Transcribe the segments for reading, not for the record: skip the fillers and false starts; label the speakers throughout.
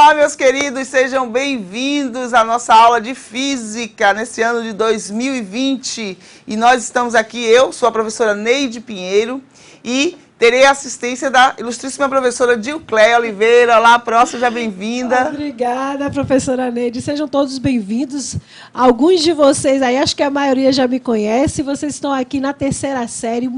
Speaker 1: Olá, meus queridos, sejam bem-vindos à nossa aula de Física nesse ano de 2020. E nós estamos aqui, eu sou a professora Neide Pinheiro e terei a assistência da ilustríssima professora Dilcleia Oliveira. Olá, próxima, seja bem-vinda.
Speaker 2: Obrigada, professora Neide. Sejam todos bem-vindos. Alguns de vocês aí, acho que a maioria já me conhece. Vocês estão aqui na terceira série,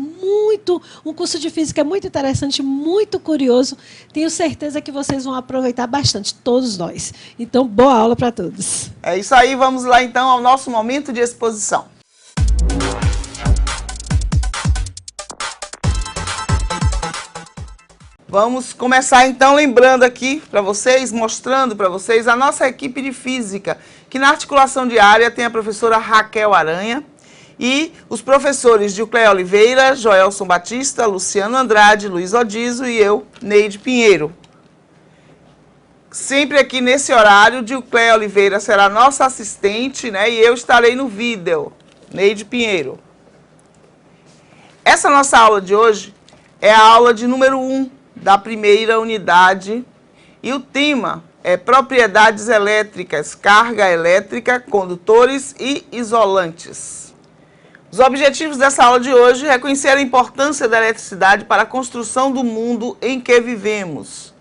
Speaker 2: um curso de Física muito interessante, muito curioso. Tenho certeza que vocês vão aproveitar bastante, todos nós. Então, boa aula para todos.
Speaker 1: É isso aí, vamos lá então ao nosso momento de exposição. Vamos começar então lembrando aqui para vocês, mostrando para vocês a nossa equipe de Física, que na articulação diária tem a professora Raquel Aranha e os professores Dilcleia Oliveira, Joelson Batista, Luciano Andrade, Luiz Odizo e eu, Neide Pinheiro. Sempre aqui nesse horário, Dilcleia Oliveira será nossa assistente, né? E eu estarei no vídeo, Neide Pinheiro. Essa nossa aula de hoje é a aula de número 1 da primeira unidade e o tema é propriedades elétricas, carga elétrica, condutores e isolantes. Os objetivos dessa aula de hoje é conhecer a importância da eletricidade para a construção do mundo em que vivemos,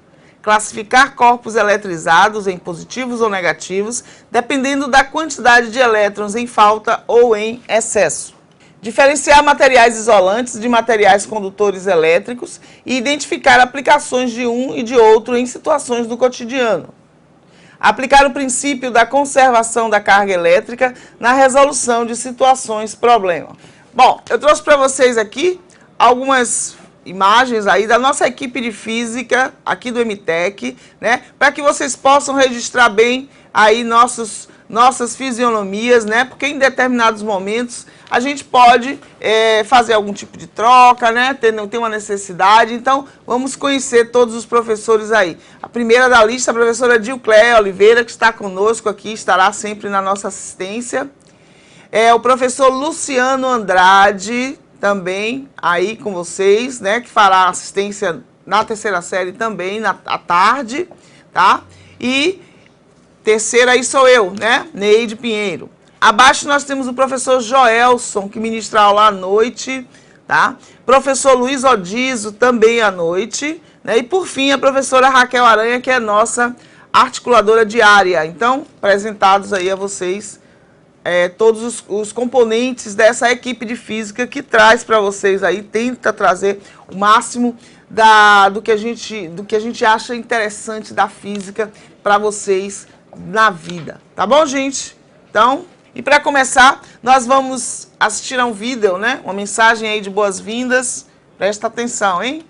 Speaker 1: classificar corpos eletrizados em positivos ou negativos, dependendo da quantidade de elétrons em falta ou em excesso. Diferenciar materiais isolantes de materiais condutores elétricos e identificar aplicações de um e de outro em situações do cotidiano. Aplicar o princípio da conservação da carga elétrica na resolução de situações problema. Bom, eu trouxe para vocês aqui algumas imagens aí da nossa equipe de Física aqui do MTech, né, para que vocês possam registrar bem aí nossas fisionomias, né, porque em determinados momentos a gente pode fazer algum tipo de troca, né? Tem uma necessidade. Então, vamos conhecer todos os professores aí. A primeira da lista, a professora Dilcleia Oliveira, que está conosco aqui, estará sempre na nossa assistência. O professor Luciano Andrade, também aí com vocês, né? Que fará assistência na terceira série também, à tarde, tá? E terceira aí sou eu, né? Neide Pinheiro. Abaixo nós temos o professor Joelson, que ministra aula à noite, tá? Professor Luiz Odizo, também à noite, né? E por fim, a professora Raquel Aranha, que é nossa articuladora diária. Então, apresentados aí a vocês todos os componentes dessa equipe de Física que traz para vocês aí, tenta trazer o máximo do que a gente acha interessante da Física para vocês na vida. Tá bom, gente? Então, e para começar, nós vamos assistir a um vídeo, né? Uma mensagem aí de boas-vindas. Presta atenção, hein?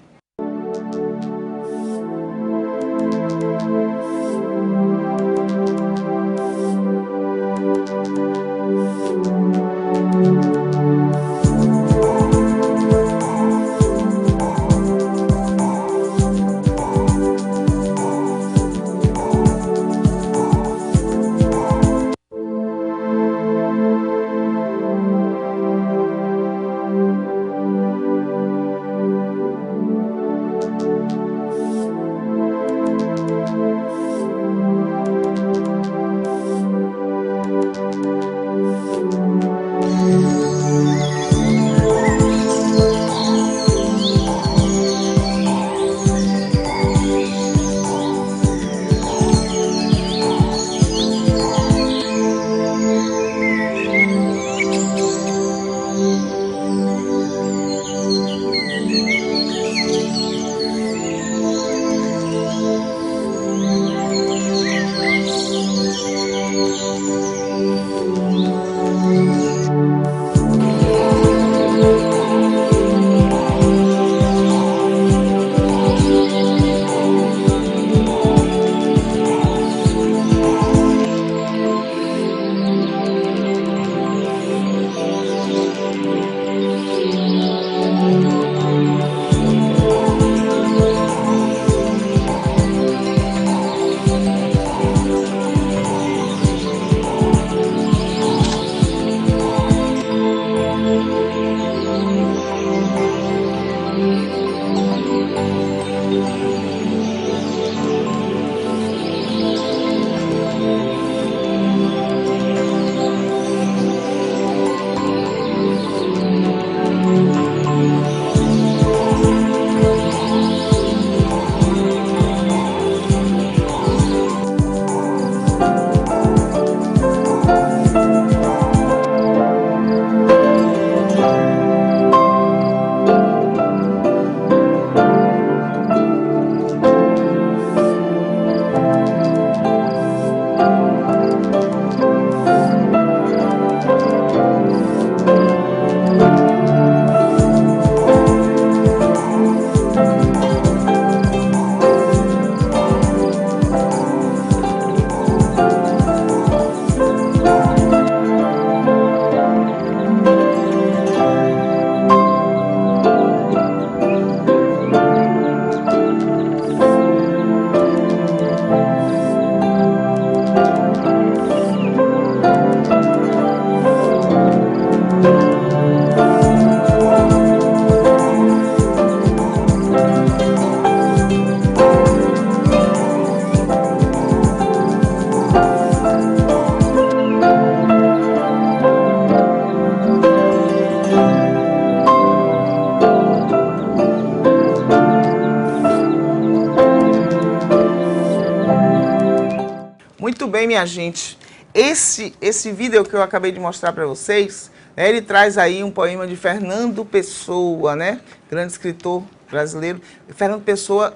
Speaker 1: Muito bem, minha gente. Esse vídeo que eu acabei de mostrar para vocês, né, ele traz aí um poema de Fernando Pessoa, né? Grande escritor brasileiro. Fernando Pessoa,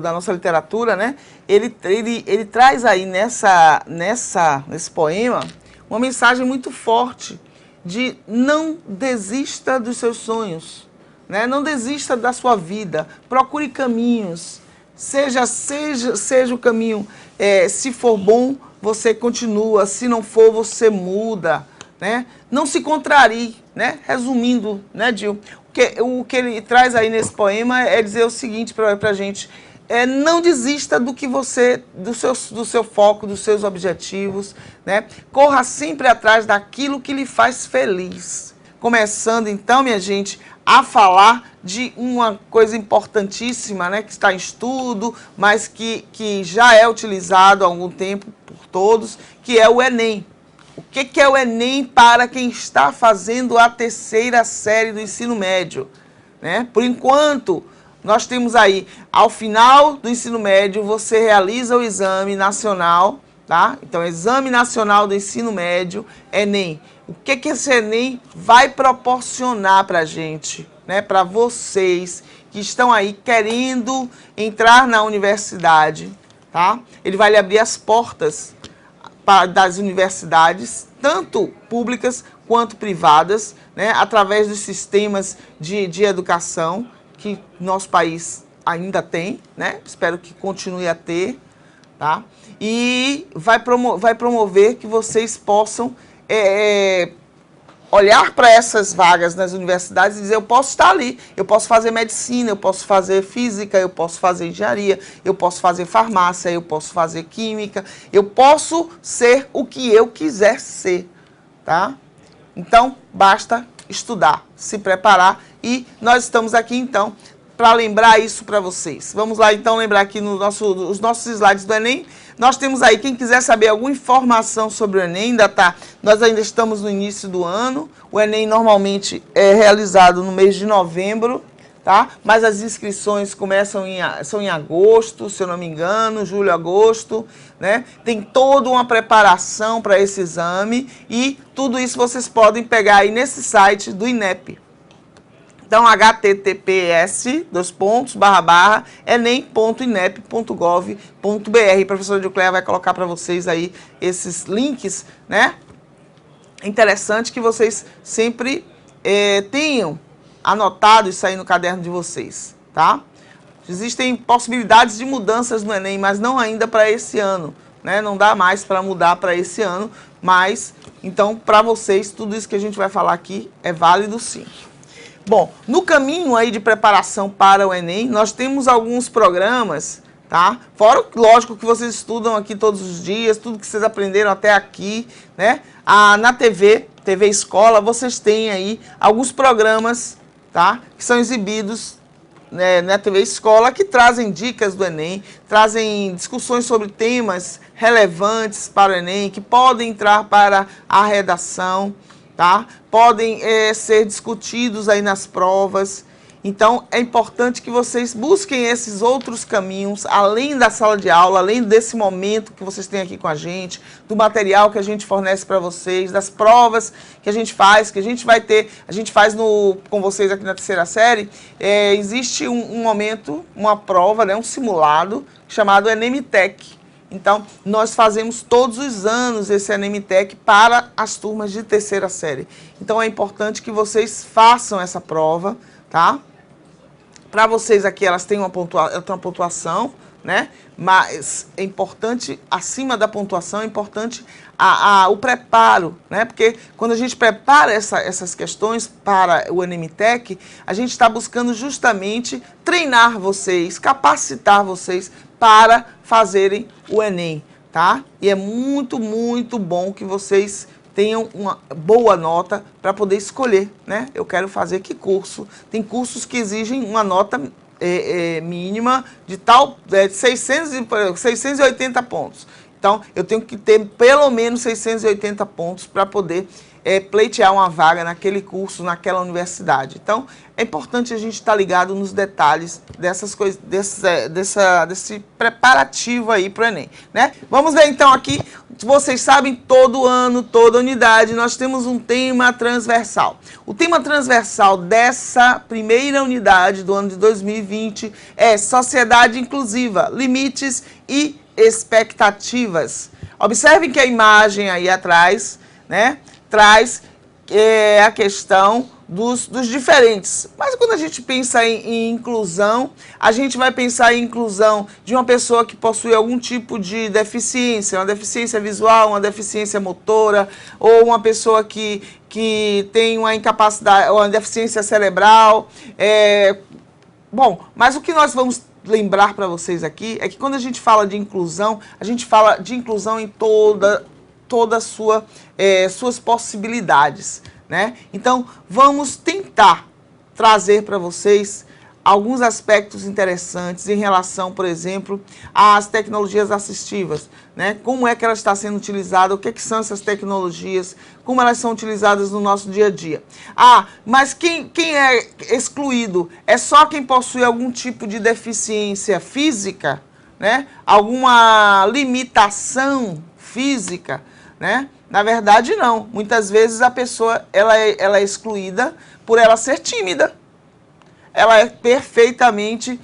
Speaker 1: da nossa literatura, né? Ele traz aí nesse poema uma mensagem muito forte de não desista dos seus sonhos, né? Não desista da sua vida, procure caminhos, seja o caminho, se for bom, você continua, se não for, você muda, né? Não se contrarie, né? Resumindo, né, Dil? O que ele traz aí nesse poema é dizer o seguinte para a gente: não desista do seu foco, dos seus objetivos, né? Corra sempre atrás daquilo que lhe faz feliz. Começando então, minha gente, a falar de uma coisa importantíssima, né, que está em estudo, mas que já é utilizado há algum tempo por todos, que é o Enem. O que é o Enem para quem está fazendo a terceira série do ensino médio, né? Por enquanto, nós temos aí, ao final do ensino médio, você realiza o exame nacional, tá? Então, Exame Nacional do Ensino Médio, Enem. O que esse Enem vai proporcionar para a gente, né? Para vocês que estão aí querendo entrar na universidade, tá? Ele vai lhe abrir as portas das universidades, tanto públicas quanto privadas, né? Através dos sistemas de educação que nosso país ainda tem, né? Espero que continue a ter, tá? E vai promover que vocês possam olhar para essas vagas nas universidades e dizer: eu posso estar ali, eu posso fazer medicina, eu posso fazer física, eu posso fazer engenharia, eu posso fazer farmácia, eu posso fazer química, eu posso ser o que eu quiser ser, tá? Então, basta estudar, se preparar, e nós estamos aqui então para lembrar isso para vocês. Vamos lá então lembrar aqui os nossos slides do Enem. Nós temos aí, quem quiser saber alguma informação sobre o Enem, nós ainda estamos no início do ano. O Enem normalmente é realizado no mês de novembro, tá? Mas as inscrições são em agosto, se eu não me engano, julho, agosto, né? Tem toda uma preparação para esse exame e tudo isso vocês podem pegar aí nesse site do INEP. Então, https://enem.inep.gov.br. A professora Diocléa vai colocar para vocês aí esses links, né? É interessante que vocês sempre tenham anotado isso aí no caderno de vocês, tá? Existem possibilidades de mudanças no Enem, mas não ainda para esse ano, né? Não dá mais para mudar para esse ano, mas, então, para vocês, tudo isso que a gente vai falar aqui é válido sim. Bom, no caminho aí de preparação para o Enem, nós temos alguns programas, tá? Fora, lógico, que vocês estudam aqui todos os dias, tudo que vocês aprenderam até aqui, né? Na TV Escola, vocês têm aí alguns programas, tá? Que são exibidos, né, na TV Escola, que trazem dicas do Enem, trazem discussões sobre temas relevantes para o Enem, que podem entrar para a redação, tá? Podem ser discutidos aí nas provas. Então, é importante que vocês busquem esses outros caminhos, além da sala de aula, além desse momento que vocês têm aqui com a gente, do material que a gente fornece para vocês, das provas que a gente faz, com vocês aqui na terceira série. Existe um momento, uma prova, né, um simulado chamado EnemTech. Então, nós fazemos todos os anos esse EnemTech para as turmas de terceira série. Então, é importante que vocês façam essa prova, tá? Para vocês aqui, elas têm uma pontuação, né? Mas é importante, acima da pontuação, é importante o preparo, né? Porque quando a gente prepara essas questões para o EnemTech, a gente está buscando justamente treinar vocês, capacitar vocês para fazerem o Enem, tá? E é muito, muito bom que vocês tenham uma boa nota para poder escolher, né? Eu quero fazer que curso? Tem cursos que exigem uma nota mínima de 680 pontos. Então, eu tenho que ter pelo menos 680 pontos para poder pleitear uma vaga naquele curso, naquela universidade. Então, é importante a gente estar ligado nos detalhes dessas coisas, desse preparativo aí para o Enem, né? Vamos ver então aqui, vocês sabem, todo ano, toda unidade, nós temos um tema transversal. O tema transversal dessa primeira unidade do ano de 2020 é Sociedade Inclusiva, Limites e Expectativas. Observem que a imagem aí atrás, né, traz a questão dos diferentes. Mas quando a gente pensa em inclusão, a gente vai pensar em inclusão de uma pessoa que possui algum tipo de deficiência, uma deficiência visual, uma deficiência motora, ou uma pessoa que tem uma incapacidade, uma deficiência cerebral. Bom, mas o que nós vamos lembrar para vocês aqui é que quando a gente fala de inclusão, a gente fala de inclusão em todas as suas possibilidades, né? Então, vamos tentar trazer para vocês alguns aspectos interessantes em relação, por exemplo, às tecnologias assistivas, né? Como é que ela está sendo utilizada, o que são essas tecnologias, como elas são utilizadas no nosso dia a dia. Mas quem é excluído é só quem possui algum tipo de deficiência física, né? Alguma limitação física, né? Na verdade, não. Muitas vezes a pessoa ela é excluída por ela ser tímida. Ela é perfeitamente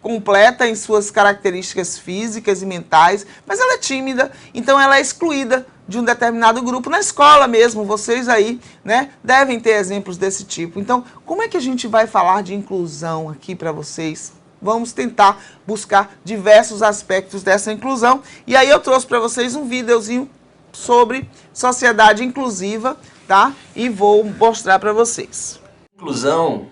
Speaker 1: completa em suas características físicas e mentais, mas ela é tímida, então ela é excluída de um determinado grupo. Na escola mesmo, vocês aí, né, devem ter exemplos desse tipo. Então, como é que a gente vai falar de inclusão aqui para vocês? Vamos tentar buscar diversos aspectos dessa inclusão. E aí eu trouxe para vocês um videozinho sobre sociedade inclusiva, tá? E vou mostrar para vocês.
Speaker 3: Inclusão,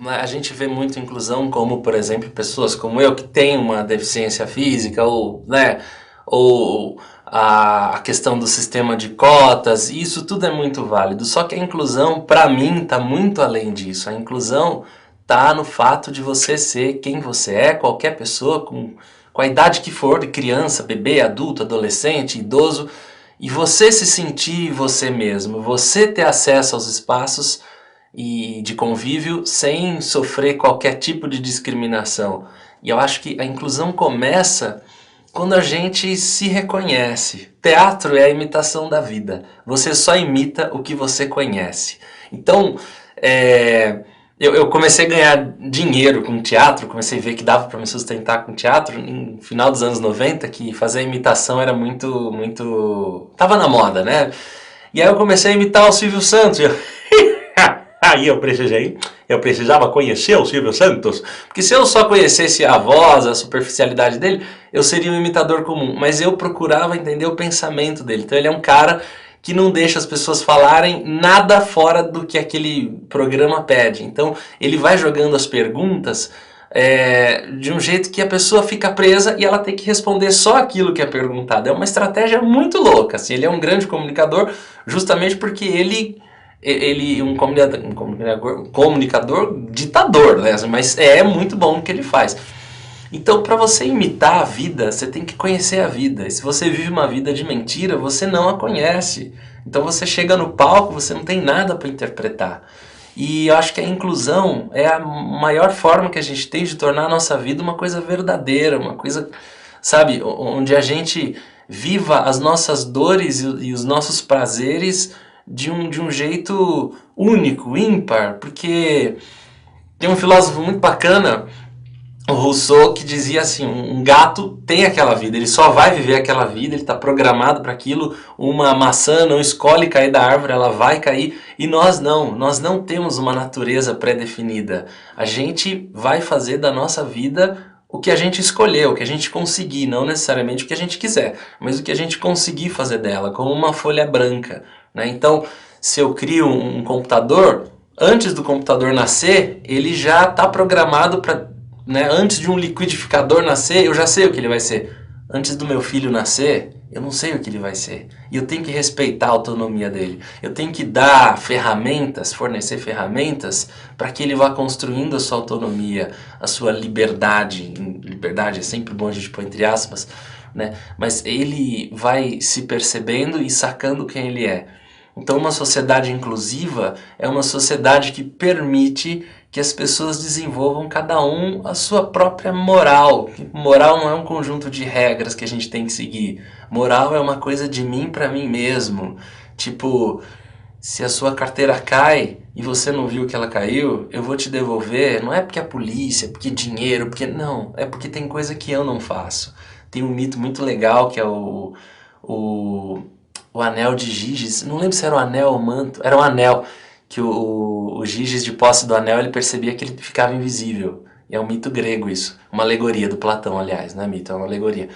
Speaker 3: a gente vê muito inclusão como, por exemplo, pessoas como eu que têm uma deficiência física ou, né, ou a questão do sistema de cotas, isso tudo é muito válido. Só que a inclusão, para mim, está muito além disso. A inclusão tá no fato de você ser quem você é, qualquer pessoa, com a idade que for, de criança, bebê, adulto, adolescente, idoso, e você se sentir você mesmo, você ter acesso aos espaços e de convívio sem sofrer qualquer tipo de discriminação. E eu acho que a inclusão começa quando a gente se reconhece. Teatro é a imitação da vida. Você só imita o que você conhece. Então, eu comecei a ganhar dinheiro com teatro, comecei a ver que dava para me sustentar com teatro no final dos anos 90, que fazer imitação era muito... tava na moda, né? E aí eu comecei a imitar o Silvio Santos. Aí eu precisava conhecer o Silvio Santos, porque se eu só conhecesse a voz, a superficialidade dele, eu seria um imitador comum. Mas eu procurava entender o pensamento dele. Então ele é um cara que não deixa as pessoas falarem nada fora do que aquele programa pede. Então ele vai jogando as perguntas de um jeito que a pessoa fica presa e ela tem que responder só aquilo que é perguntado. É uma estratégia muito louca. Assim, ele é um grande comunicador justamente porque ele um comunicador ditador, né? Mas é muito bom o que ele faz. Então, para você imitar a vida, você tem que conhecer a vida. E se você vive uma vida de mentira, você não a conhece. Então você chega no palco, você não tem nada para interpretar. E eu acho que a inclusão é a maior forma que a gente tem de tornar a nossa vida uma coisa verdadeira, uma coisa, sabe, onde a gente viva as nossas dores e os nossos prazeres de um jeito único, ímpar, porque tem um filósofo muito bacana, o Rousseau, que dizia assim, um gato tem aquela vida, ele só vai viver aquela vida, ele está programado para aquilo, uma maçã não escolhe cair da árvore, ela vai cair, e nós não temos uma natureza pré-definida, a gente vai fazer da nossa vida o que a gente escolheu, o que a gente conseguir, não necessariamente o que a gente quiser, mas o que a gente conseguir fazer dela, como uma folha branca, né? Então, se eu crio um computador, antes do computador nascer, ele já está programado para, né, antes de um liquidificador nascer, eu já sei o que ele vai ser. Antes do meu filho nascer, eu não sei o que ele vai ser. E eu tenho que respeitar a autonomia dele. Eu tenho que dar ferramentas, fornecer ferramentas para que ele vá construindo a sua autonomia, a sua liberdade. Liberdade é sempre bom a gente pôr entre aspas, né? Mas ele vai se percebendo e sacando quem ele é. Então uma sociedade inclusiva é uma sociedade que permite que as pessoas desenvolvam cada um a sua própria moral. Moral não é um conjunto de regras que a gente tem que seguir. Moral é uma coisa de mim para mim mesmo. Tipo, se a sua carteira cai e você não viu que ela caiu, eu vou te devolver. Não é porque é polícia, porque dinheiro, porque... Não, é porque tem coisa que eu não faço. Tem um mito muito legal que é o anel de Giges. Não lembro se era o anel ou o manto. Era um anel que o Giges, de posse do anel, ele percebia que ele ficava invisível. E é um mito grego isso. Uma alegoria do Platão, aliás, não é mito, é uma alegoria.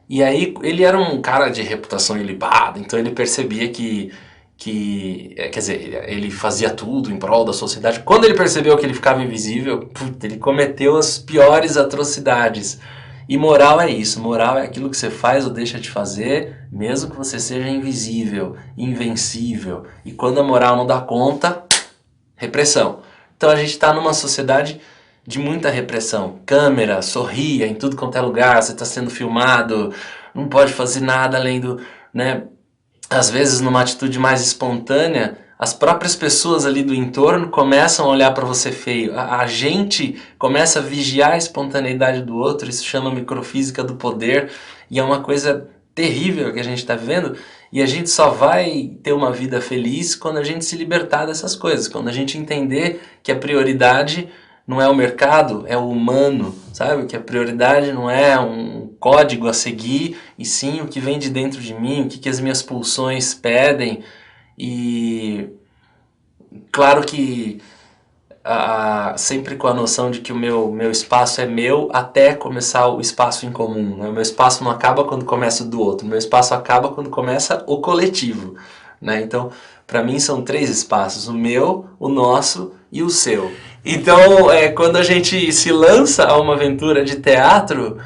Speaker 3: E aí ele era um cara de reputação ilibada, então ele percebia quer dizer, ele fazia tudo em prol da sociedade. Quando ele percebeu que ele ficava invisível, ele cometeu as piores atrocidades. E moral é isso, moral é aquilo que você faz ou deixa de fazer, mesmo que você seja invisível, invencível. E quando a moral não dá conta, repressão. Então a gente está numa sociedade de muita repressão. Câmera, sorria em tudo quanto é lugar, você está sendo filmado, não pode fazer nada além do... né? Às vezes, numa atitude mais espontânea, as próprias pessoas ali do entorno começam a olhar para você feio. A gente começa a vigiar a espontaneidade do outro, isso chama microfísica do poder, e é uma coisa terrível que a gente está vivendo, e a gente só vai ter uma vida feliz quando a gente se libertar dessas coisas, quando a gente entender que a prioridade não é o mercado, é o humano, sabe? Que a prioridade não é um código a seguir, e sim o que vem de dentro de mim, o que as minhas pulsões pedem. E claro que sempre com a noção de que o meu espaço é meu até começar o espaço em comum, né? O meu espaço não acaba quando começa o do outro, o meu espaço acaba quando começa o coletivo, né? Então, para mim são 3 espaços, o meu, o nosso e o seu. Então, quando a gente se lança a uma aventura de teatro,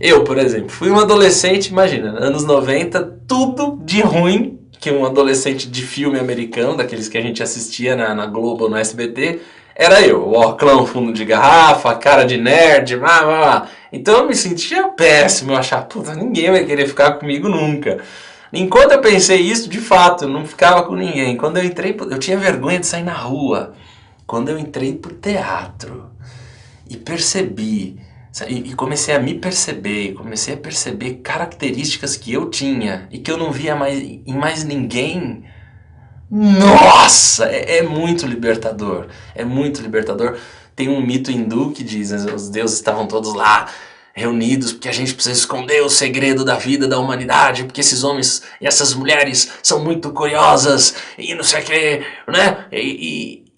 Speaker 3: eu, por exemplo, fui um adolescente, imagina, anos 90, tudo de ruim que um adolescente de filme americano, daqueles que a gente assistia na Globo, no SBT, era eu. O óculos, fundo de garrafa, cara de nerd, Então eu me sentia péssimo, eu achava, puta, ninguém vai querer ficar comigo nunca. Enquanto eu pensei isso, de fato, eu não ficava com ninguém. Quando eu entrei, eu tinha vergonha de sair na rua. Quando eu entrei pro teatro e percebi, e comecei a me perceber, comecei a perceber características que eu tinha e que eu não via em mais ninguém, nossa, é muito libertador, é muito libertador. Tem um mito hindu que diz, os deuses estavam todos lá, reunidos, porque a gente precisa esconder o segredo da vida da humanidade, porque esses homens e essas mulheres são muito curiosas, e não sei o que, né?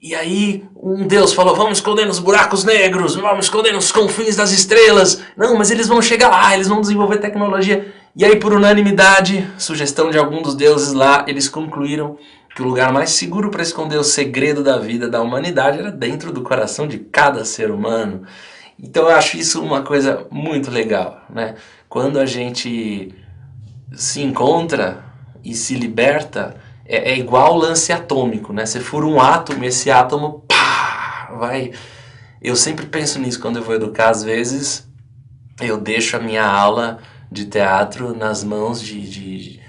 Speaker 3: E aí um deus falou, vamos esconder nos buracos negros, vamos esconder nos confins das estrelas. Não, mas eles vão chegar lá, eles vão desenvolver tecnologia. E aí, por unanimidade, sugestão de algum dos deuses lá, eles concluíram que o lugar mais seguro para esconder o segredo da vida da humanidade era dentro do coração de cada ser humano. Então eu acho isso uma coisa muito legal, né? Quando a gente se encontra e se liberta, é igual lance atômico, né? Você fura um átomo e esse átomo, pá, vai... Eu sempre penso nisso quando eu vou educar, às vezes eu deixo a minha aula de teatro nas mãos de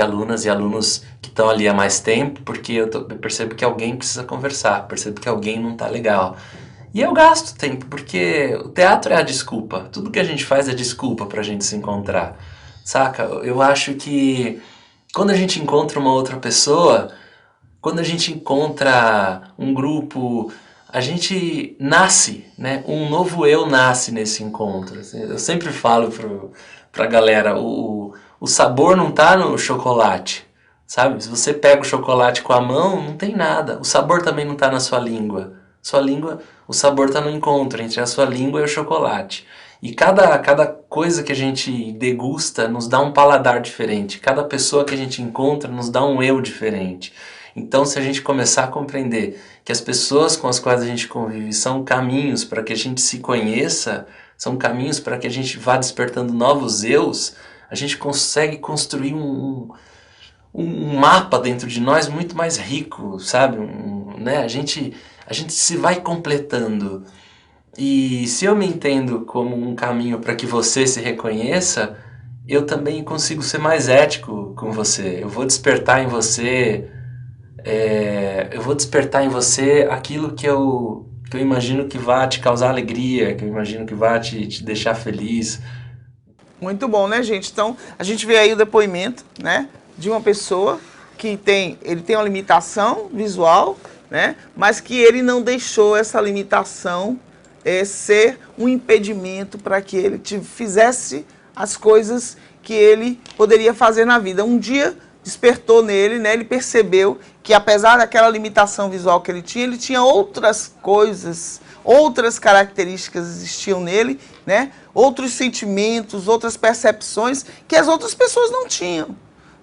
Speaker 3: alunas e alunos que estão ali há mais tempo, porque eu percebo que alguém precisa conversar, percebo que alguém não tá legal. E eu gasto tempo, porque o teatro é a desculpa. Tudo que a gente faz é desculpa pra gente se encontrar, saca? Eu acho que quando a gente encontra uma outra pessoa, quando a gente encontra um grupo, a gente nasce, né? Um novo eu nasce nesse encontro. Eu sempre falo pra galera, o sabor não tá no chocolate, sabe? Se você pega o chocolate com a mão, não tem nada. O sabor também não tá na sua língua. Sua língua, o sabor tá no encontro entre a sua língua e o chocolate. E cada coisa que a gente degusta nos dá um paladar diferente. Cada pessoa que a gente encontra nos dá um eu diferente. Então, se a gente começar a compreender que as pessoas com as quais a gente convive são caminhos para que a gente se conheça, são caminhos para que a gente vá despertando novos eus, a gente consegue construir um mapa dentro de nós muito mais rico, sabe? Né? A gente se vai completando. E se eu me entendo como um caminho para que você se reconheça, eu também consigo ser mais ético com você. Eu vou despertar em você, aquilo que eu imagino que vai te causar alegria, que eu imagino que vai te deixar feliz.
Speaker 1: Muito bom, né, gente? Então, a gente vê aí o depoimento, né, de uma pessoa que ele tem uma limitação visual, né, mas que ele não deixou essa limitação ser um impedimento para que ele fizesse as coisas que ele poderia fazer na vida. Um dia despertou nele, né, ele percebeu que apesar daquela limitação visual que ele tinha outras coisas, outras características existiam nele, né, outros sentimentos, outras percepções que as outras pessoas não tinham,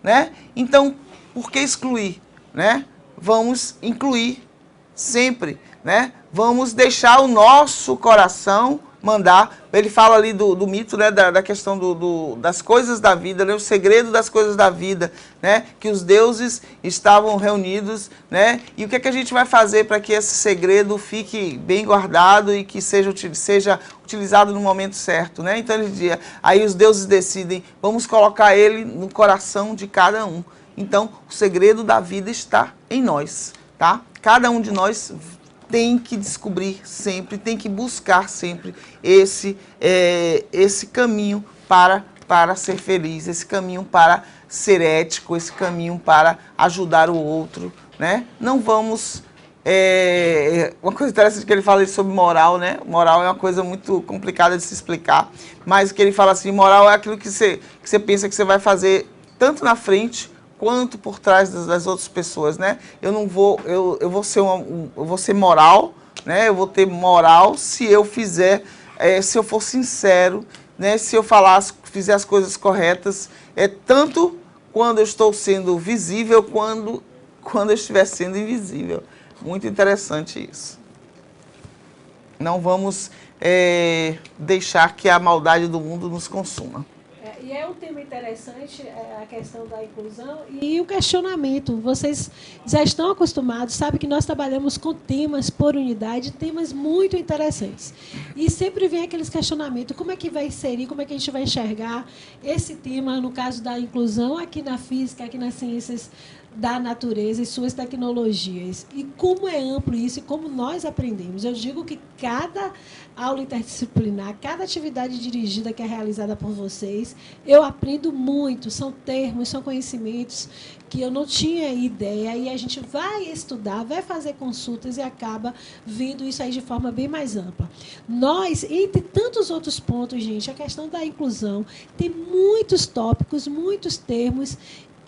Speaker 1: né? Então, por que excluir, né? Vamos incluir sempre, né? Vamos deixar o nosso coração mandar. Ele fala ali do mito, né, da questão das coisas da vida, né, o segredo das coisas da vida, né, que os deuses estavam reunidos, né, e o que é que a gente vai fazer para que esse segredo fique bem guardado e que seja utilizado no momento certo, né? Então ele dizia, aí os deuses decidem, vamos colocar ele no coração de cada um. Então o segredo da vida está em nós, tá? Cada um de nós tem que descobrir sempre, tem que buscar sempre esse caminho para ser feliz, esse caminho para ser ético, esse caminho para ajudar o outro, né? Não vamos... uma coisa interessante que ele fala sobre moral, né? Moral é uma coisa muito complicada de se explicar, mas o que ele fala assim, moral é aquilo que você pensa que você vai fazer tanto na frente quanto por trás das outras pessoas, né? Eu vou ser moral, né? Eu vou ter moral se eu se eu for sincero, né? Se eu fizer as coisas corretas, tanto quando eu estou sendo visível, quando eu estiver sendo invisível. Muito interessante isso. Não vamos deixar que a maldade do mundo nos consuma.
Speaker 2: E é um tema interessante, a questão da inclusão e o questionamento. Vocês já estão acostumados, sabem que nós trabalhamos com temas por unidade, temas muito interessantes. E sempre vem aqueles questionamentos, como é que vai inserir, como é que a gente vai enxergar esse tema, no caso da inclusão, aqui na física, aqui nas ciências da natureza e suas tecnologias. E como é amplo isso e como nós aprendemos. Eu digo que cada aula interdisciplinar, cada atividade dirigida que é realizada por vocês, eu aprendo muito. São termos, são conhecimentos que eu não tinha ideia e a gente vai estudar, vai fazer consultas e acaba vendo isso aí de forma bem mais ampla. Nós, entre tantos outros pontos, gente, a questão da inclusão tem muitos tópicos, muitos termos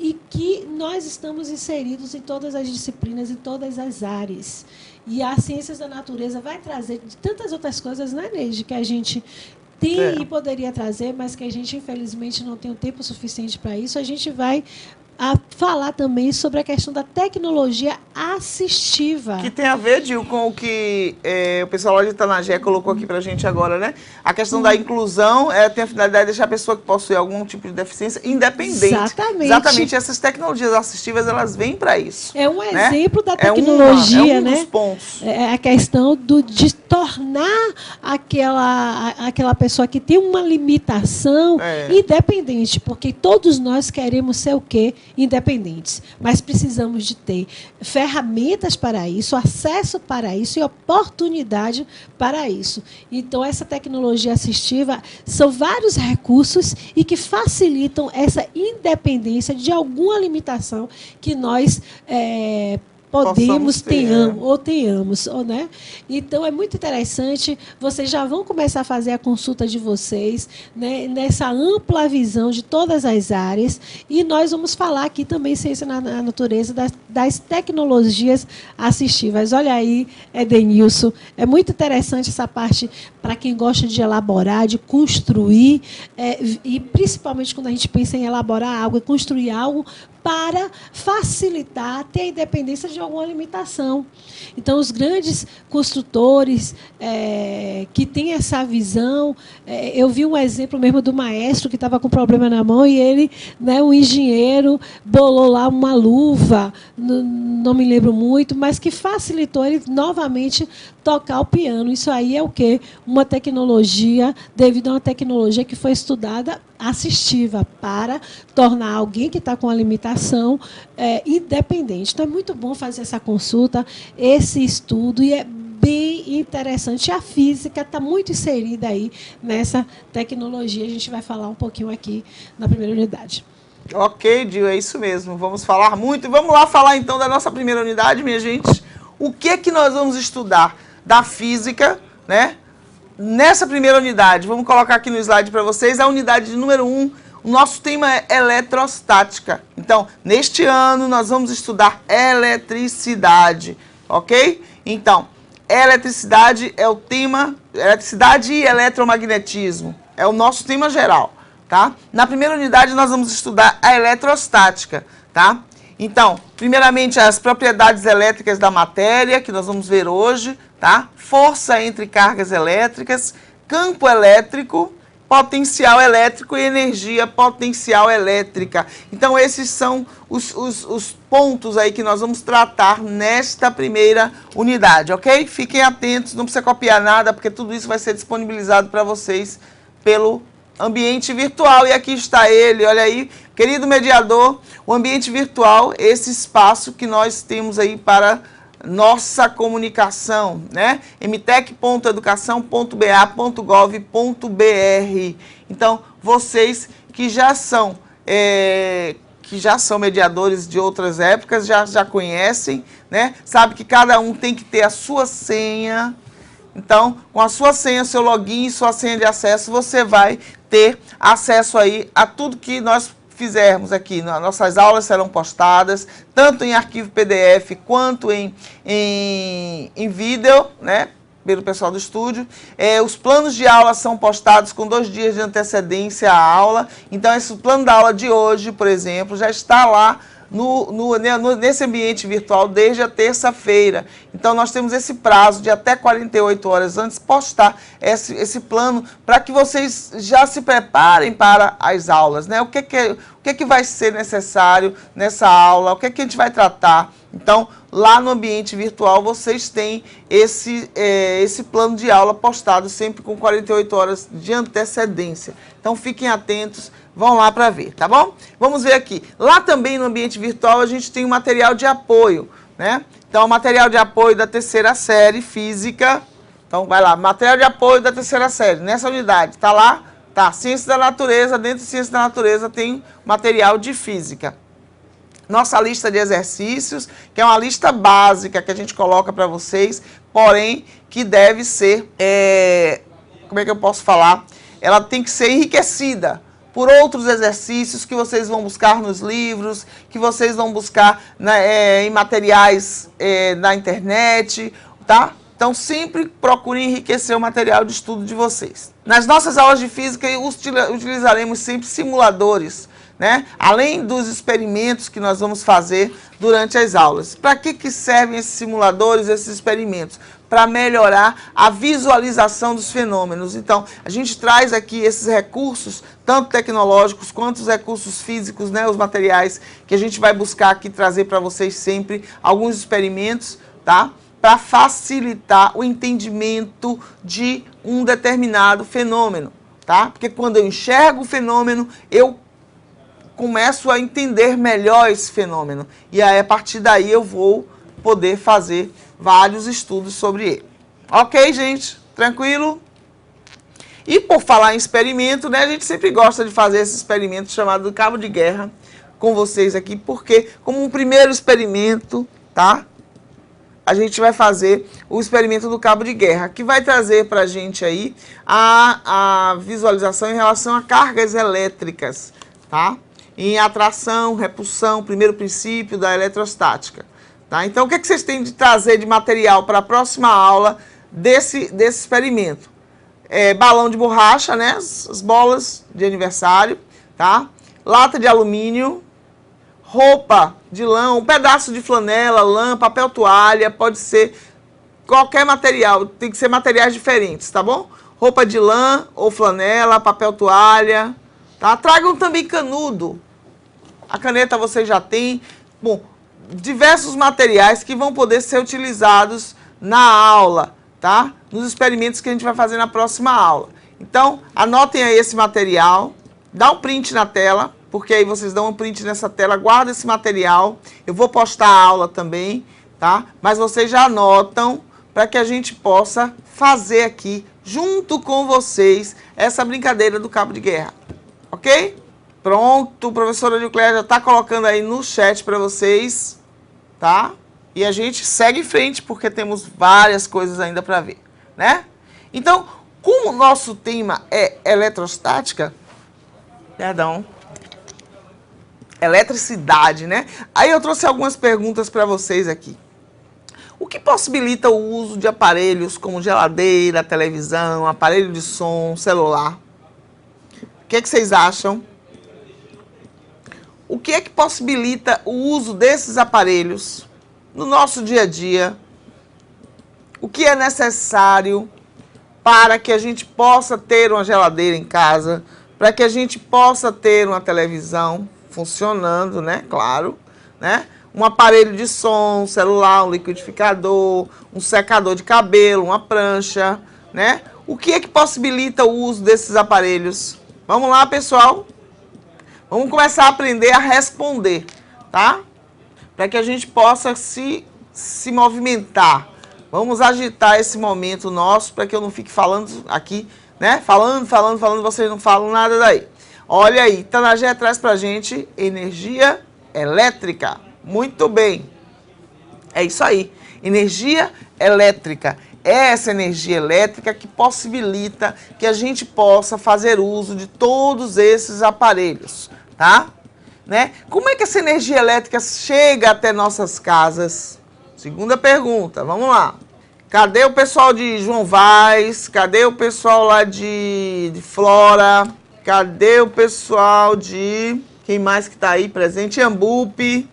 Speaker 2: e que nós estamos inseridos em todas as disciplinas, em todas as áreas. E as ciências da natureza vai trazer de tantas outras coisas, né, Neide, que a gente tem e poderia trazer, mas que a gente, infelizmente, não tem o tempo suficiente para isso. A gente vai falar também sobre a questão da tecnologia assistiva.
Speaker 1: Que tem a ver, Dil, com o que o pessoal lá de Itanagé colocou aqui para a gente agora, né? A questão da inclusão tem a finalidade de deixar a pessoa que possui algum tipo de deficiência independente.
Speaker 2: Exatamente.
Speaker 1: Exatamente. Essas tecnologias assistivas, elas vêm para isso.
Speaker 2: É um
Speaker 1: né?
Speaker 2: exemplo da tecnologia,
Speaker 1: é um
Speaker 2: né?
Speaker 1: dos pontos.
Speaker 2: É a questão de tornar aquela pessoa que tem uma limitação independente, porque todos nós queremos ser o quê? Independentes, mas precisamos de ter ferramentas para isso, acesso para isso e oportunidade para isso. Então, essa tecnologia assistiva são vários recursos e que facilitam essa independência de alguma limitação que nós tenhamos, né? Então, é muito interessante, vocês já vão começar a fazer a consulta de vocês, né, nessa ampla visão de todas as áreas, e nós vamos falar aqui também, ciência na natureza, das tecnologias assistivas. Olha aí, Edenilson, é muito interessante essa parte para quem gosta de elaborar, de construir, e principalmente quando a gente pensa em elaborar algo, construir algo para facilitar, ter a independência de alguma limitação. Então, os grandes construtores que têm essa visão, eu vi um exemplo mesmo do maestro que estava com problema na mão e ele, né, um engenheiro, bolou lá uma luva, não me lembro muito, mas que facilitou ele novamente tocar o piano. Isso aí é o quê? Uma uma tecnologia, devido a uma tecnologia que foi estudada assistiva, para tornar alguém que está com a limitação independente. Então, é muito bom fazer essa consulta, esse estudo, e é bem interessante. A física está muito inserida aí nessa tecnologia. A gente vai falar um pouquinho aqui na primeira unidade.
Speaker 1: Ok, Dil, é isso mesmo. Vamos falar muito. Vamos lá falar, então, da nossa primeira unidade, minha gente. O que é que nós vamos estudar da física, né? Nessa primeira unidade, vamos colocar aqui no slide para vocês, a unidade número 1, o nosso tema é eletrostática. Então, neste ano, nós vamos estudar eletricidade, ok? Então, eletricidade é o tema, eletricidade e eletromagnetismo, é o nosso tema geral, tá? Na primeira unidade, nós vamos estudar a eletrostática, tá? Então, primeiramente, as propriedades elétricas da matéria, que nós vamos ver hoje, tá? Força entre cargas elétricas, campo elétrico, potencial elétrico e energia potencial elétrica. Então, esses são os pontos aí que nós vamos tratar nesta primeira unidade, ok? Fiquem atentos, não precisa copiar nada, porque tudo isso vai ser disponibilizado para vocês pelo ambiente virtual. E aqui está ele, olha aí, querido mediador, o ambiente virtual, esse espaço que nós temos aí para nossa comunicação, né? mtec.educação.ba.gov.br. Então, vocês que já são mediadores de outras épocas, já conhecem, né? Sabe que cada um tem que ter a sua senha. Então, com a sua senha, seu login e sua senha de acesso, você vai ter acesso aí a tudo que nós fizermos aqui. Nossas aulas serão postadas, tanto em arquivo PDF quanto em vídeo, né? Pelo pessoal do estúdio. Os planos de aula são postados com 2 dias de antecedência à aula. Então, esse plano da aula de hoje, por exemplo, já está lá nesse ambiente virtual desde a terça-feira. Então, nós temos esse prazo de até 48 horas antes postar esse plano para que vocês já se preparem para as aulas, né? O que vai ser necessário nessa aula, o que a gente vai tratar. Então, lá no ambiente virtual, vocês têm esse plano de aula postado sempre com 48 horas de antecedência. Então, fiquem atentos, vão lá para ver, tá bom? Vamos ver aqui. Lá também no ambiente virtual, a gente tem um material de apoio, né? Então, o material de apoio da terceira série, física. Então, vai lá, material de apoio da terceira série, nessa unidade, tá lá? Tá, ciência da natureza, dentro de ciência da natureza tem material de física. Nossa lista de exercícios, que é uma lista básica que a gente coloca para vocês, porém, que deve ser, como é que eu posso falar? Ela tem que ser enriquecida por outros exercícios que vocês vão buscar nos livros, que vocês vão buscar em materiais na internet, tá? Então, sempre procurem enriquecer o material de estudo de vocês. Nas nossas aulas de física, utilizaremos sempre simuladores, né? Além dos experimentos que nós vamos fazer durante as aulas. Para que servem esses simuladores, esses experimentos? Para melhorar a visualização dos fenômenos. Então, a gente traz aqui esses recursos, tanto tecnológicos quanto os recursos físicos, né? Os materiais que a gente vai buscar aqui trazer para vocês sempre, alguns experimentos, tá? Para facilitar o entendimento de um determinado fenômeno, tá? Porque quando eu enxergo o fenômeno, eu começo a entender melhor esse fenômeno. E aí, a partir daí, eu vou poder fazer vários estudos sobre ele. Ok, gente? Tranquilo? E por falar em experimento, né? A gente sempre gosta de fazer esse experimento chamado cabo de guerra com vocês aqui, porque como um primeiro experimento, tá? A gente vai fazer o experimento do cabo de guerra, que vai trazer para a gente aí a visualização em relação a cargas elétricas, tá? Em atração, repulsão, primeiro princípio da eletrostática. Tá? Então, o que vocês têm de trazer de material para a próxima aula desse experimento? Balão de borracha, né? As bolas de aniversário, tá? Lata de alumínio, roupa de lã, um pedaço de flanela, lã, papel toalha, pode ser qualquer material, tem que ser materiais diferentes, tá bom? Roupa de lã ou flanela, papel toalha, tá? Tragam também canudo. A caneta vocês já têm. Bom, diversos materiais que vão poder ser utilizados na aula, tá? nos experimentos que a gente vai fazer na próxima aula. Então, anotem aí esse material, dá um print na tela, porque aí vocês dão um print nessa tela, guarda esse material, eu vou postar a aula também, tá? Mas vocês já anotam para que a gente possa fazer aqui, junto com vocês, essa brincadeira do cabo de guerra, ok? Pronto, o professor Eucléia já está colocando aí no chat para vocês, tá? E a gente segue em frente, porque temos várias coisas ainda para ver, né? Então, como o nosso tema é eletrostática, perdão, eletricidade, né? Aí eu trouxe algumas perguntas para vocês aqui. O que possibilita o uso de aparelhos como geladeira, televisão, aparelho de som, celular? O que vocês acham? O que é que possibilita o uso desses aparelhos no nosso dia a dia? O que é necessário para que a gente possa ter uma geladeira em casa, para que a gente possa ter uma televisão funcionando, né? Claro, né? Um aparelho de som, um celular, um liquidificador, um secador de cabelo, uma prancha, né? O que é que possibilita o uso desses aparelhos? Vamos lá, pessoal? Vamos começar a aprender a responder, tá? Para que a gente possa se movimentar. Vamos agitar esse momento nosso, para que eu não fique falando aqui, né? Falando, vocês não falam nada daí. Olha aí, Tanagé traz pra gente energia elétrica. Muito bem. É isso aí. Energia elétrica. É essa energia elétrica que possibilita que a gente possa fazer uso de todos esses aparelhos, tá? Né? Como é que essa energia elétrica chega até nossas casas? Segunda pergunta, vamos lá. Cadê o pessoal de João Vaz? Cadê o pessoal lá de Flora? Cadê o pessoal de... Quem mais que tá aí presente? Iambupe.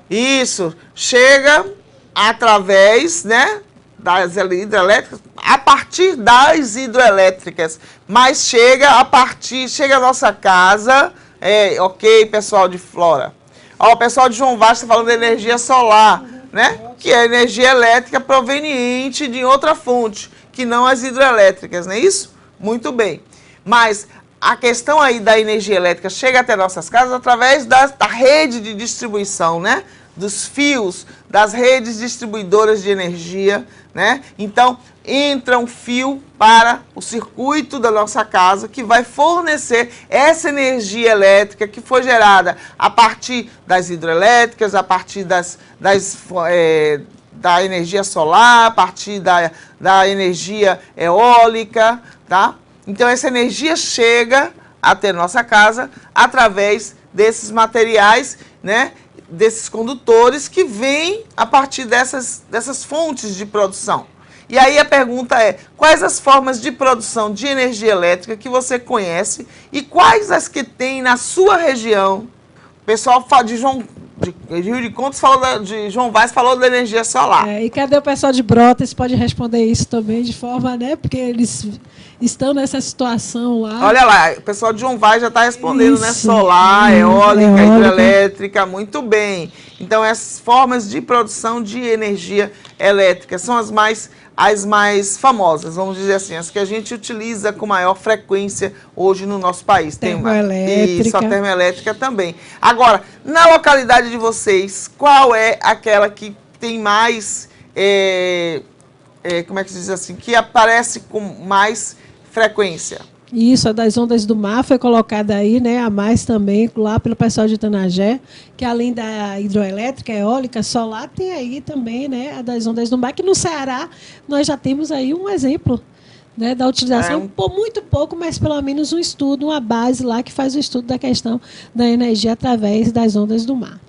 Speaker 1: Isso, chega através, né, das hidrelétricas, a partir das hidrelétricas, mas chega à nossa casa, ok, pessoal de Flora. Ó, o pessoal de João Vaz está falando de energia solar, né, que é energia elétrica proveniente de outra fonte, que não as hidrelétricas, não é isso? Muito bem, mas a questão aí da energia elétrica chega até nossas casas através da rede de distribuição, né? Dos fios, das redes distribuidoras de energia, né? Então, entra um fio para o circuito da nossa casa que vai fornecer essa energia elétrica que foi gerada a partir das hidrelétricas, a partir da energia solar, a partir da energia eólica, tá? Então, essa energia chega até nossa casa através desses materiais, né? Desses condutores que vêm a partir dessas fontes de produção. E aí a pergunta é, quais as formas de produção de energia elétrica que você conhece e quais as que tem na sua região? O pessoal de Rio de Contas de João Vaz falou da energia solar.
Speaker 2: E cadê o pessoal de Brotas? Pode responder isso também de forma, né? Porque eles estão nessa situação lá.
Speaker 1: Olha lá, o pessoal de João Vaz já está respondendo,
Speaker 2: isso,
Speaker 1: né? Solar, eólica, hidrelétrica, muito bem. Então, essas formas de produção de energia elétrica são as mais famosas, vamos dizer assim, as que a gente utiliza com maior frequência hoje no nosso país.
Speaker 2: Termoelétrica.
Speaker 1: Isso, a termoelétrica também. Agora, na localidade de vocês, qual é aquela que tem mais, como é que se diz assim, que aparece com mais frequência?
Speaker 2: Isso, a das ondas do mar foi colocada aí, né, a mais também, lá pelo pessoal de Itanagé, que além da hidroelétrica, eólica, solar, tem aí também, né, a das ondas do mar, que no Ceará nós já temos aí um exemplo, né, da utilização, por muito pouco, mas pelo menos um estudo, uma base lá que faz o estudo da questão da energia através das ondas do mar.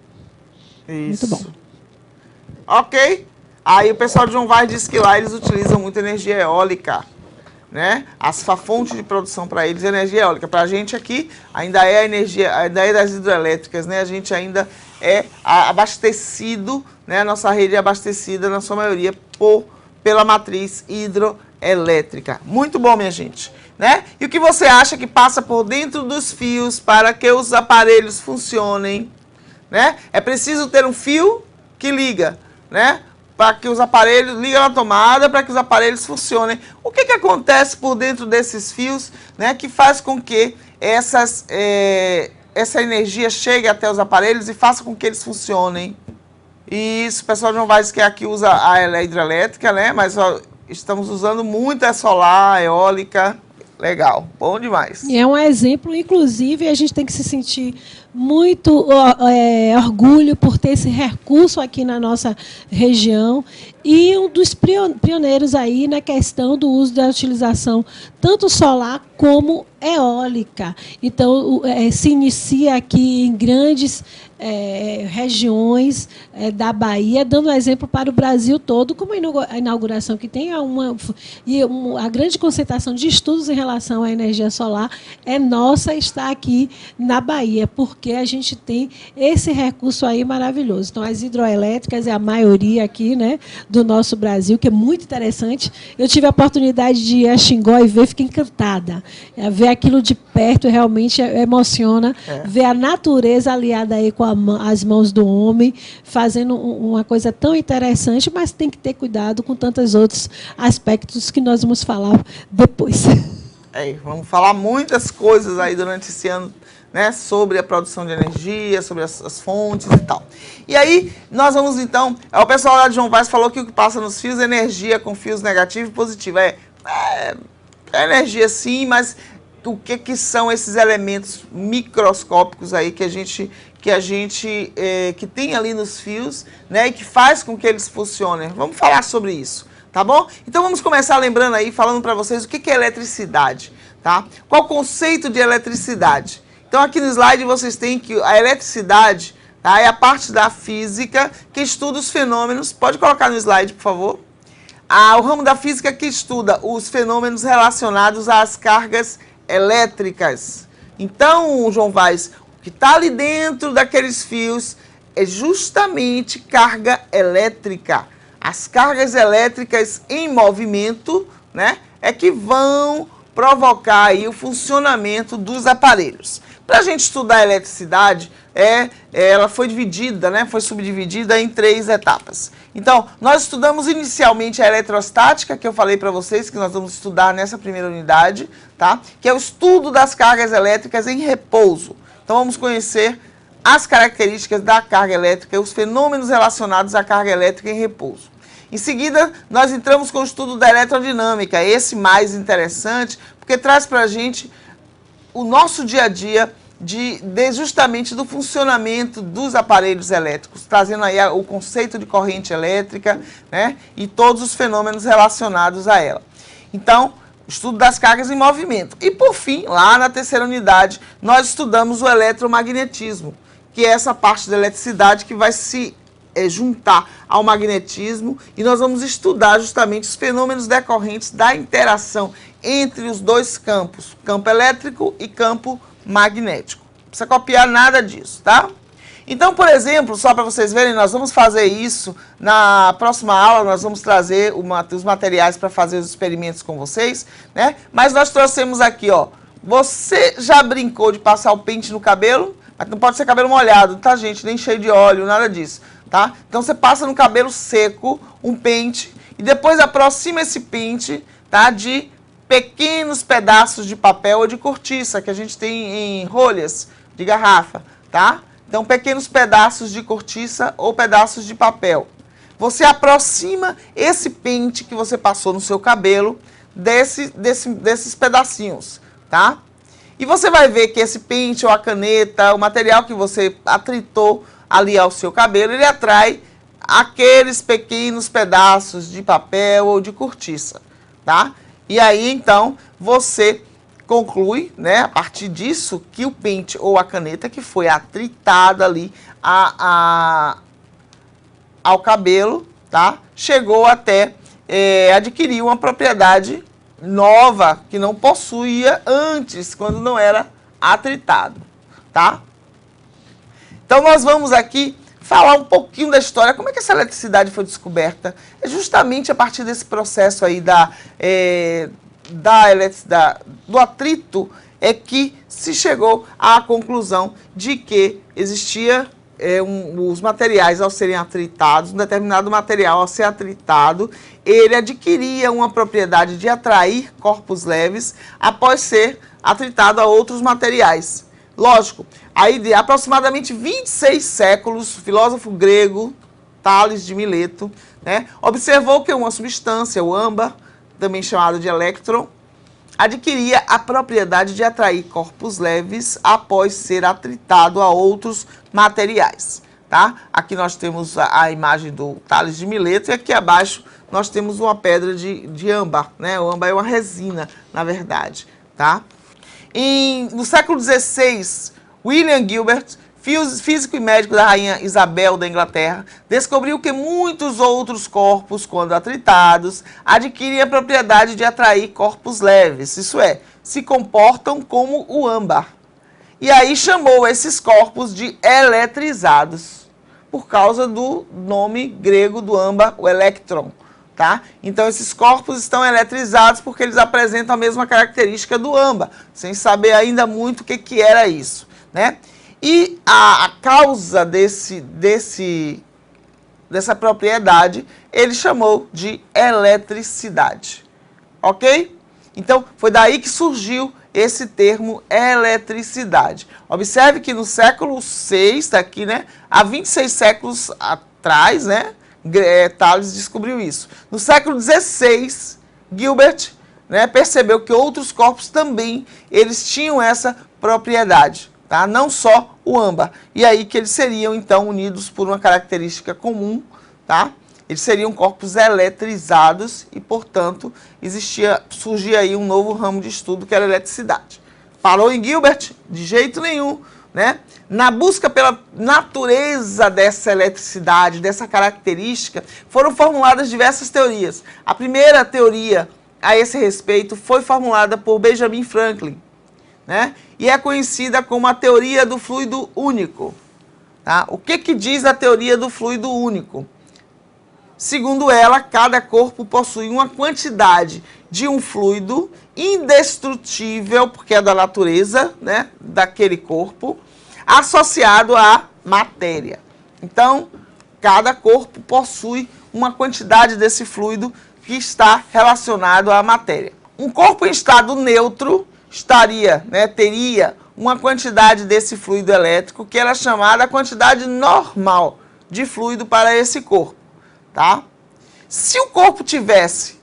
Speaker 1: Isso.
Speaker 2: Muito bom.
Speaker 1: Ok. Aí o pessoal de João Vaz diz que lá eles utilizam muito energia eólica, né? A fonte de produção para eles é energia eólica. Para a gente aqui ainda é a energia, ainda é das hidrelétricas, né? A gente ainda é abastecido, né? A nossa rede é abastecida na sua maioria pela matriz hidroelétrica. Muito bom, minha gente, né? E o que você acha que passa por dentro dos fios para que os aparelhos funcionem, né? É preciso ter um fio que liga, né? para que os aparelhos, liga na tomada para que os aparelhos funcionem. O que acontece por dentro desses fios, né, que faz com que essa energia chegue até os aparelhos e faça com que eles funcionem? Isso, o pessoal não vai dizer que aqui usa a hidrelétrica, né, mas ó, estamos usando muito a solar, a eólica. Legal, bom demais.
Speaker 2: E é um exemplo, inclusive, a gente tem que se sentir muito orgulho por ter esse recurso aqui na nossa região e um dos pioneiros aí na questão do uso da utilização tanto solar como eólica. Então, se inicia aqui em grandes regiões da Bahia, dando exemplo para o Brasil todo, como a inauguração que tem a grande concentração de estudos em relação à energia solar é nossa, está aqui na Bahia, porque a gente tem esse recurso aí maravilhoso. Então, as hidroelétricas é a maioria aqui, né, do nosso Brasil, que é muito interessante. Eu tive a oportunidade de ir a Xingó e ver, fiquei encantada. Ver aquilo de perto realmente emociona, ver a natureza aliada aí com as mãos do homem, fazendo uma coisa tão interessante, mas tem que ter cuidado com tantos outros aspectos que nós vamos falar depois.
Speaker 1: Vamos falar muitas coisas aí durante esse ano, né, sobre a produção de energia, sobre as fontes e tal. E aí, nós vamos então... O pessoal lá de João Vaz falou que o que passa nos fios é energia com fios negativo e positivo. É energia sim, mas o que são esses elementos microscópicos aí que tem ali nos fios, né, e que faz com que eles funcionem? Vamos falar sobre isso, tá bom? Então vamos começar lembrando aí, falando para vocês o que é eletricidade, tá? Qual o conceito de eletricidade? Então aqui no slide vocês têm que a eletricidade, tá, é a parte da física que estuda os fenômenos. Pode colocar no slide, por favor. O ramo da física que estuda os fenômenos relacionados às cargas elétricas. Então, João Vaz, o que está ali dentro daqueles fios é justamente carga elétrica. As cargas elétricas em movimento, né, é que vão provocar aí o funcionamento dos aparelhos. Para a gente estudar a eletricidade, ela foi dividida, né, foi subdividida em 3 etapas. Então, nós estudamos inicialmente a eletrostática, que eu falei para vocês que nós vamos estudar nessa primeira unidade, tá? Que é o estudo das cargas elétricas em repouso. Então, vamos conhecer as características da carga elétrica e os fenômenos relacionados à carga elétrica em repouso. Em seguida, nós entramos com o estudo da eletrodinâmica, esse mais interessante, porque traz para a gente o nosso dia a dia justamente do funcionamento dos aparelhos elétricos, trazendo aí o conceito de corrente elétrica, né, e todos os fenômenos relacionados a ela. Então, estudo das cargas em movimento. E, por fim, lá na terceira unidade, nós estudamos o eletromagnetismo, que é essa parte da eletricidade que vai se juntar ao magnetismo, e nós vamos estudar justamente os fenômenos decorrentes da interação entre os dois campos, campo elétrico e campo magnético. Não precisa copiar nada disso, tá? Então, por exemplo, só para vocês verem, nós vamos fazer isso na próxima aula, nós vamos trazer os materiais para fazer os experimentos com vocês, né? Mas nós trouxemos aqui, ó, você já brincou de passar o pente no cabelo? Mas não pode ser cabelo molhado, tá, gente? Nem cheio de óleo, nada disso, tá? Então, você passa no cabelo seco um pente e depois aproxima esse pente, tá, de pequenos pedaços de papel ou de cortiça que a gente tem em rolhas de garrafa, tá? Então, pequenos pedaços de cortiça ou pedaços de papel. Você aproxima esse pente que você passou no seu cabelo desses pedacinhos, tá? E você vai ver que esse pente ou a caneta, o material que você atritou ali ao seu cabelo, ele atrai aqueles pequenos pedaços de papel ou de cortiça, tá? E aí, então, você conclui, né, a partir disso, que o pente ou a caneta que foi atritada ali ao cabelo, tá, chegou até adquirir uma propriedade nova que não possuía antes, quando não era atritado, tá? Então, nós vamos aqui falar um pouquinho da história, como é que essa eletricidade foi descoberta. É justamente a partir desse processo aí do atrito é que se chegou à conclusão de que existia os materiais ao serem atritados, um determinado material ao ser atritado, ele adquiria uma propriedade de atrair corpos leves após ser atritado a outros materiais. Lógico, aí de aproximadamente 26 séculos, o filósofo grego Tales de Mileto, né, observou que uma substância, o âmbar, também chamado de elétron, adquiria a propriedade de atrair corpos leves após ser atritado a outros materiais. Tá? Aqui nós temos a imagem do Tales de Mileto e aqui abaixo nós temos uma pedra de âmbar. Né? O âmbar é uma resina, na verdade. Tá? No século XVI, William Gilbert, físico e médico da rainha Isabel da Inglaterra, descobriu que muitos outros corpos, quando atritados, adquirem a propriedade de atrair corpos leves, isso é, se comportam como o âmbar. E aí chamou esses corpos de eletrizados, por causa do nome grego do âmbar, o elétron. Tá? Então, esses corpos estão eletrizados porque eles apresentam a mesma característica do âmbar, sem saber ainda muito o que era isso. Né? E a causa dessa propriedade, ele chamou de eletricidade. Ok? Então, foi daí que surgiu esse termo eletricidade. Observe que no século VI, está aqui, né? Há 26 séculos atrás, né? Tales descobriu isso. No século XVI, Gilbert, né, percebeu que outros corpos também eles tinham essa propriedade. Tá? Não só o âmbar. E aí que eles seriam, então, unidos por uma característica comum, tá? Eles seriam corpos eletrizados e, portanto, surgia aí um novo ramo de estudo que era a eletricidade. Parou em Gilbert? De jeito nenhum. Né? Na busca pela natureza dessa eletricidade, dessa característica, foram formuladas diversas teorias. A primeira teoria a esse respeito foi formulada por Benjamin Franklin, né? E é conhecida como a teoria do fluido único. Tá? O que diz a teoria do fluido único? Segundo ela, cada corpo possui uma quantidade de um fluido indestrutível, porque é da natureza, né, daquele corpo, associado à matéria. Então, cada corpo possui uma quantidade desse fluido que está relacionado à matéria. Um corpo em estado neutro teria uma quantidade desse fluido elétrico que era chamada a quantidade normal de fluido para esse corpo. Tá? Se o corpo tivesse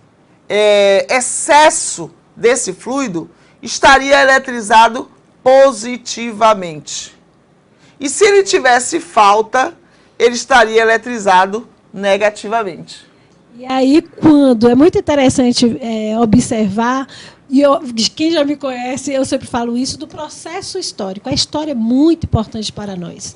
Speaker 1: excesso desse fluido, estaria eletrizado positivamente. E se ele tivesse falta, ele estaria eletrizado negativamente.
Speaker 2: E aí, é muito interessante observar, e quem já me conhece, eu sempre falo isso, do processo histórico. A história é muito importante para nós.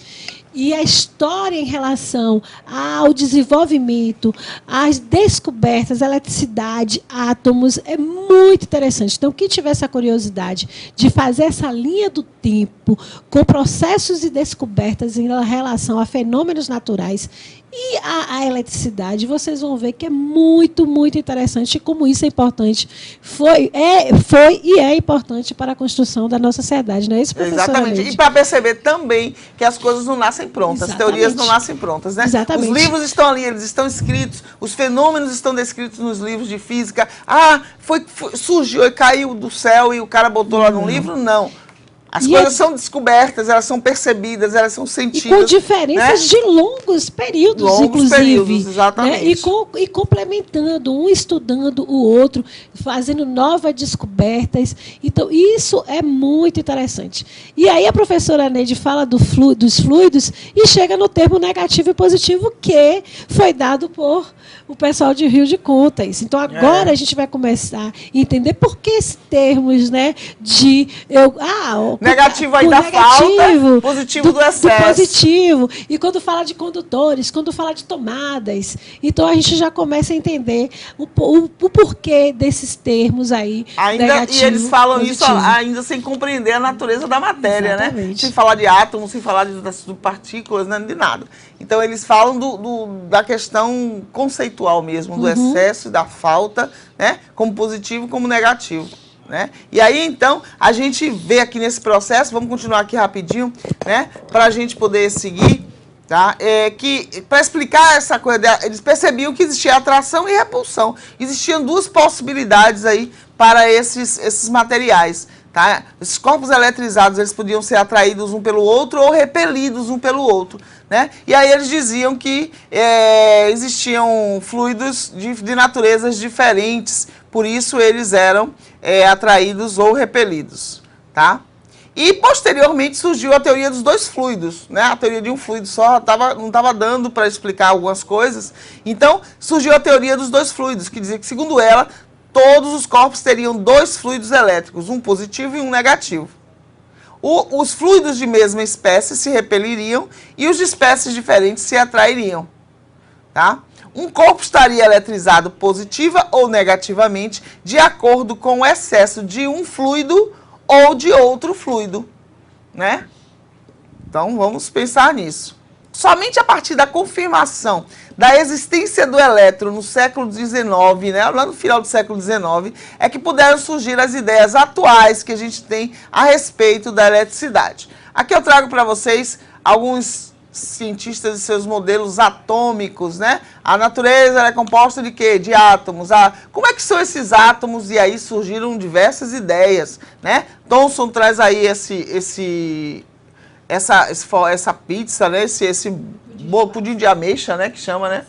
Speaker 2: E a história em relação ao desenvolvimento, às descobertas, à eletricidade, átomos, é muito interessante. Então, quem tiver essa curiosidade de fazer essa linha do tempo com processos e descobertas em relação a fenômenos naturais e a eletricidade, vocês vão ver que é muito, muito interessante como isso é importante. Foi e é importante para a construção da nossa sociedade, não é isso, professora?
Speaker 1: Exatamente.
Speaker 2: Neide?
Speaker 1: E para perceber também que as coisas não nascem prontas,
Speaker 2: Exatamente.
Speaker 1: as teorias não nascem prontas, né?
Speaker 2: Exatamente.
Speaker 1: Os livros estão ali, eles estão escritos, os fenômenos estão descritos nos livros de física. Surgiu e caiu do céu e o cara botou lá no livro? Não. As coisas são descobertas, elas são percebidas, elas são sentidas.
Speaker 2: E com diferenças, né, de longos períodos, inclusive. Períodos,
Speaker 1: exatamente.
Speaker 2: Né? E complementando, um estudando o outro, fazendo novas descobertas. Então, isso é muito interessante. E aí a professora Neide fala dos fluidos e chega no termo negativo e positivo que foi dado por o pessoal de Rio de Contas. Então, agora a gente vai começar a entender por que esses termos, né, de...
Speaker 1: negativo aí da falta, positivo do excesso.
Speaker 2: Do positivo. E quando fala de condutores, quando fala de tomadas. Então, a gente já começa a entender o porquê desses termos aí.
Speaker 1: E eles falam isso ainda sem compreender a natureza da matéria,
Speaker 2: exatamente,
Speaker 1: né? Sem falar de átomos, sem falar de partículas, né? De nada. Então, eles falam da questão conceitual mesmo, do excesso e da falta, né? Como positivo, como negativo. Né? E aí, então, a gente vê aqui nesse processo, vamos continuar aqui rapidinho, né? Para a gente poder seguir, tá? Que para explicar essa coisa, eles percebiam que existia atração e repulsão. Existiam duas possibilidades aí para esses materiais, tá? Esses corpos eletrizados, eles podiam ser atraídos um pelo outro ou repelidos um pelo outro, né? E aí eles diziam que existiam fluidos de naturezas diferentes, por isso eles eram atraídos ou repelidos, tá? E, posteriormente, surgiu a teoria dos dois fluidos, né? A teoria de um fluido só não estava dando para explicar algumas coisas. Então, surgiu a teoria dos dois fluidos, que dizia que, segundo ela, todos os corpos teriam dois fluidos elétricos, um positivo e um negativo. Os fluidos de mesma espécie se repeliriam e os de espécies diferentes se atrairiam, tá? Um corpo estaria eletrizado positiva ou negativamente de acordo com o excesso de um fluido ou de outro fluido, né? Então, vamos pensar nisso. Somente a partir da confirmação da existência do elétron no século XIX, né, lá no final do século XIX, é que puderam surgir as ideias atuais que a gente tem a respeito da eletricidade. Aqui eu trago para vocês alguns cientistas e seus modelos atômicos, né? A natureza é composta de quê? De átomos. Como é que são esses átomos? E aí surgiram diversas ideias, né? Thomson traz aí essa pizza, né? Esse pudim de ameixa, né? Que chama, né?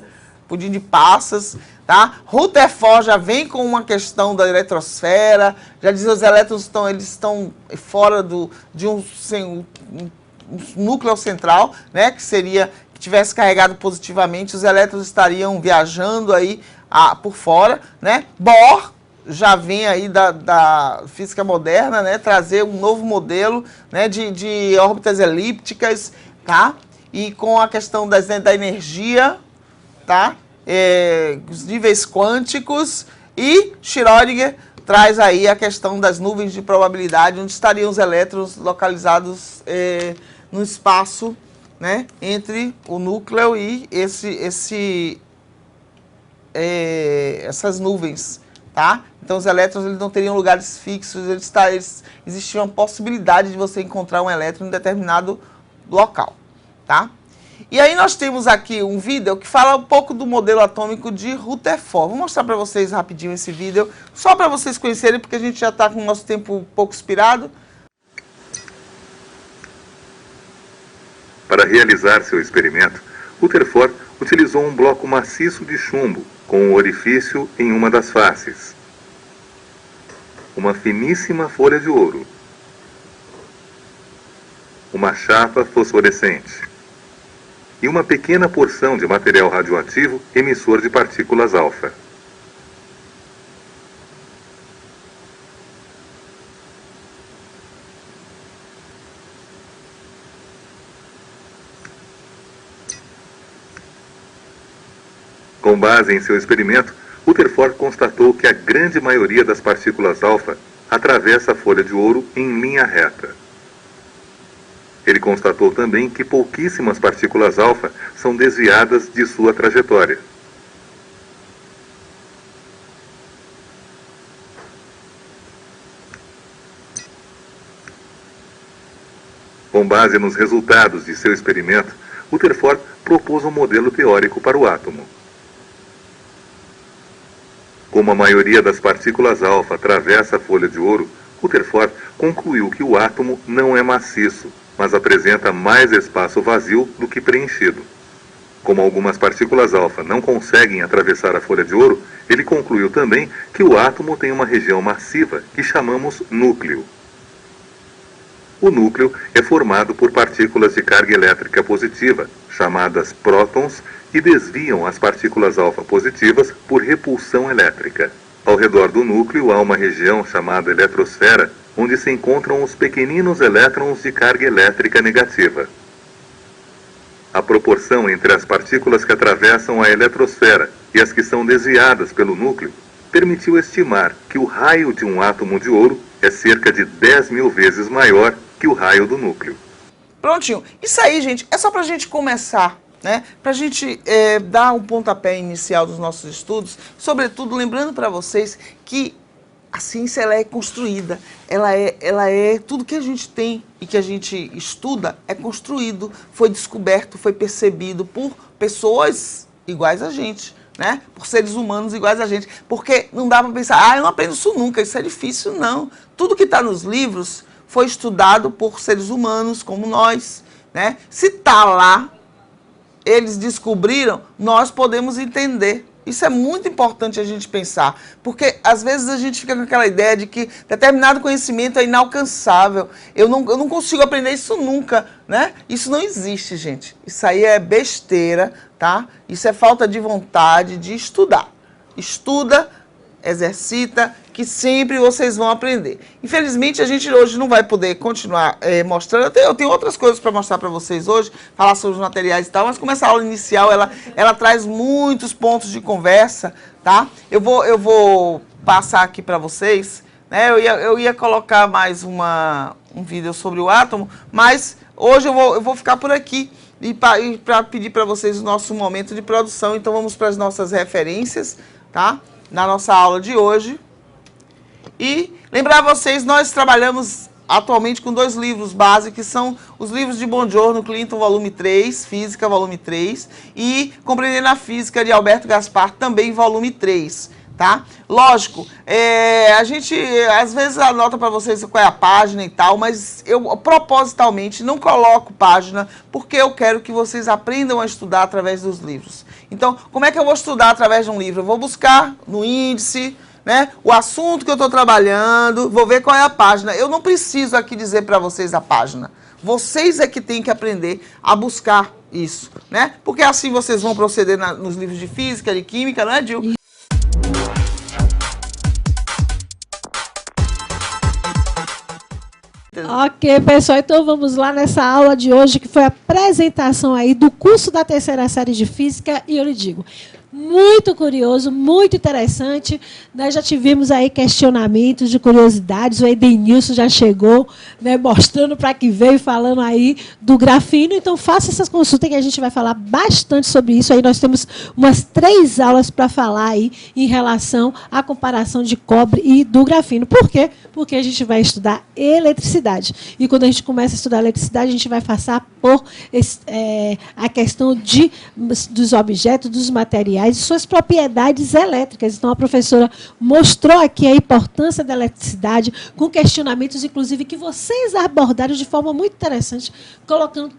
Speaker 1: Pudim de passas, tá? Rutherford já vem com uma questão da eletrosfera, já diz que os elétrons estão fora de um núcleo central, né, que tivesse carregado positivamente, os elétrons estariam viajando aí por fora, né? Bohr já vem aí da física moderna, né, trazer um novo modelo, né, de órbitas elípticas, tá? E com a questão da energia, tá? Os níveis quânticos, e Schrödinger traz aí a questão das nuvens de probabilidade, onde estariam os elétrons localizados no espaço, né, entre o núcleo e essas nuvens, tá? Então os elétrons eles não teriam lugares fixos, existia uma possibilidade de você encontrar um elétron em determinado local, tá? E aí nós temos aqui um vídeo que fala um pouco do modelo atômico de Rutherford. Vou mostrar para vocês rapidinho esse vídeo, só para vocês conhecerem, porque a gente já está com o nosso tempo um pouco expirado.
Speaker 4: Para realizar seu experimento, Rutherford utilizou um bloco maciço de chumbo, com um orifício em uma das faces, uma finíssima folha de ouro, uma chapa fosforescente e uma pequena porção de material radioativo emissor de partículas alfa. Com base em seu experimento, Rutherford constatou que a grande maioria das partículas alfa atravessa a folha de ouro em linha reta. Ele constatou também que pouquíssimas partículas alfa são desviadas de sua trajetória. Com base nos resultados de seu experimento, Rutherford propôs um modelo teórico para o átomo. Como a maioria das partículas alfa atravessa a folha de ouro, Rutherford concluiu que o átomo não é maciço, mas apresenta mais espaço vazio do que preenchido. Como algumas partículas alfa não conseguem atravessar a folha de ouro, ele concluiu também que o átomo tem uma região massiva que chamamos núcleo. O núcleo é formado por partículas de carga elétrica positiva, chamadas prótons, e desviam as partículas alfa positivas por repulsão elétrica. Ao redor do núcleo há uma região chamada eletrosfera, onde se encontram os pequeninos elétrons de carga elétrica negativa. A proporção entre as partículas que atravessam a eletrosfera e as que são desviadas pelo núcleo permitiu estimar que o raio de um átomo de ouro é cerca de 10.000 vezes maior que o raio do núcleo.
Speaker 1: Prontinho. Isso aí, gente, é só para a gente começar, né? Para a gente dar um pontapé inicial dos nossos estudos, sobretudo lembrando para vocês que A ciência, ela é construída, ela é tudo que a gente tem e que a gente estuda é construído, foi descoberto, foi percebido por pessoas iguais a gente, né? Por seres humanos iguais a gente, porque não dá para pensar, eu não aprendo isso nunca, isso é difícil, não. Tudo que está nos livros foi estudado por seres humanos como nós, né? Se está lá, eles descobriram, nós podemos entender. Isso é muito importante a gente pensar, porque às vezes a gente fica com aquela ideia de que determinado conhecimento é inalcançável. Eu não consigo aprender isso nunca, né? Isso não existe, gente. Isso aí é besteira, tá? Isso é falta de vontade de estudar. Estuda, exercita, que sempre vocês vão aprender. Infelizmente, a gente hoje não vai poder continuar mostrando. Eu tenho outras coisas para mostrar para vocês hoje, falar sobre os materiais e tal, mas como essa aula inicial, ela traz muitos pontos de conversa, tá? Eu vou passar aqui para vocês, né? Eu ia colocar mais um vídeo sobre o átomo, mas hoje eu vou ficar por aqui. E para pedir para vocês o nosso momento de produção, então vamos para as nossas referências, tá? Na nossa aula de hoje. E lembrar vocês, nós trabalhamos atualmente com 2 livros base, que são os livros de Buongiorno Clinton, volume 3, Física, volume 3, e Compreendendo a Física, de Alberto Gaspar, também volume 3, tá? Lógico, a gente às vezes anota para vocês qual é a página e tal, mas eu propositalmente não coloco página, porque eu quero que vocês aprendam a estudar através dos livros. Então, como é que eu vou estudar através de um livro? Eu vou buscar no índice, né, o assunto que eu estou trabalhando, vou ver qual é a página. Eu não preciso aqui dizer para vocês a página. Vocês é que têm que aprender a buscar isso, né? Porque assim vocês vão proceder nos livros de física, de química, não é, Dil?
Speaker 2: Ok, pessoal, então vamos lá nessa aula de hoje, que foi a apresentação aí do curso da 3ª série de Física, e eu lhe digo, muito curioso, muito interessante. Nós já tivemos aí questionamentos de curiosidades, o Edenilson já chegou, né, mostrando para que veio, falando aí do grafeno. Então, faça essas consultas que a gente vai falar bastante sobre isso. Aí nós temos umas 3 aulas para falar aí em relação à comparação de cobre e do grafeno. Por quê? Porque a gente vai estudar eletricidade. E quando a gente começa a estudar eletricidade, a gente vai passar por a questão dos objetos, dos materiais, de suas propriedades elétricas. Então, a professora mostrou aqui a importância da eletricidade, com questionamentos, inclusive, que vocês abordaram de forma muito interessante, colocando